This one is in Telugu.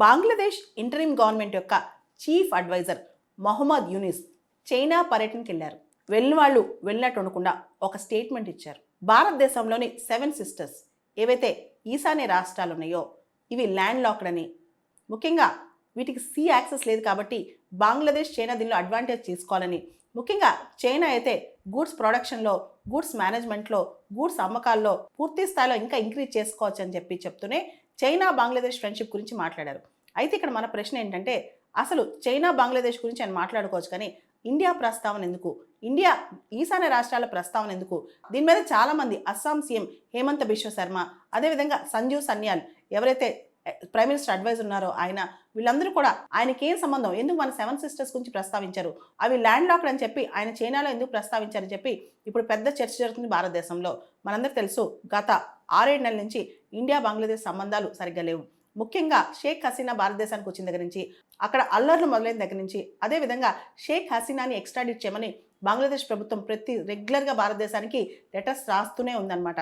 బంగ్లాదేశ్ ఇంటరిమ్ గవర్నమెంట్ యొక్క chief adviser Mohammad Yunus China పర్యటనకి వెళ్ళారు. వెళ్ళిన వాళ్ళు వెళ్ళినట్టు ఉండకుండా ఒక స్టేట్మెంట్ ఇచ్చారు. భారతదేశంలోని 7 సిస్టర్స్ ఏవైతే ఈశాన్య రాష్ట్రాలు ఉన్నాయో ఇవి ల్యాండ్ లాక్డ్ అని, ముఖ్యంగా వీటికి సీ యాక్సెస్ లేదు కాబట్టి బంగ్లాదేశ్ చైనా దీనిలో అడ్వాంటేజ్ తీసుకోవాలని, ముఖ్యంగా చైనా అయితే గూడ్స్ ప్రొడక్షన్లో, గూడ్స్ మేనేజ్మెంట్లో, గూడ్స్ అమ్మకాల్లో పూర్తి స్థాయిలో ఇంకా ఇంక్రీజ్ చేసుకోవచ్చు అని చెప్తూనే చైనా బంగ్లాదేశ్ ఫ్రెండ్షిప్ గురించి మాట్లాడారు. అయితే ఇక్కడ మన ప్రశ్న ఏంటంటే, అసలు చైనా బంగ్లాదేశ్ గురించి ఆయన మాట్లాడుకోవచ్చు కానీ ఇండియా ప్రస్తావన ఎందుకు, ఇండియా ఈశాన్య రాష్ట్రాల ప్రస్తావన ఎందుకు? దీని మీద చాలామంది అస్సాం సీఎం హేమంత బిశ్వ శర్మ, అదేవిధంగా సంజీవ్ సన్యాల్ ఎవరైతే ప్రైమ్ మినిస్టర్ అడ్వైజర్ ఉన్నారో ఆయన, వీళ్ళందరూ కూడా ఆయనకి ఏం సంబంధం, ఎందుకు మన 7 సిస్టర్స్ గురించి ప్రస్తావించారు, అవి ల్యాండ్ లాక్డ్ అని చెప్పి ఆయన చైనాలో ఎందుకు ప్రస్తావించారని చెప్పి ఇప్పుడు పెద్ద చర్చ జరుగుతుంది భారతదేశంలో. మనందరికీ తెలుసు, గత 6-7 నెలల నుంచి ఇండియా బంగ్లాదేశ్ సంబంధాలు సరిగ్గా లేవు. ముఖ్యంగా షేక్ హసీనా భారతదేశానికి వచ్చిన దగ్గర నుంచి, అక్కడ అల్లర్లు మొదలైన దగ్గర నుంచి, అదేవిధంగా షేక్ హసీనాని ఎక్స్ట్రాడిట్ చేయమని బంగ్లాదేశ్ ప్రభుత్వం రెగ్యులర్గా భారతదేశానికి లెటర్స్ రాస్తూనే ఉందన్నమాట.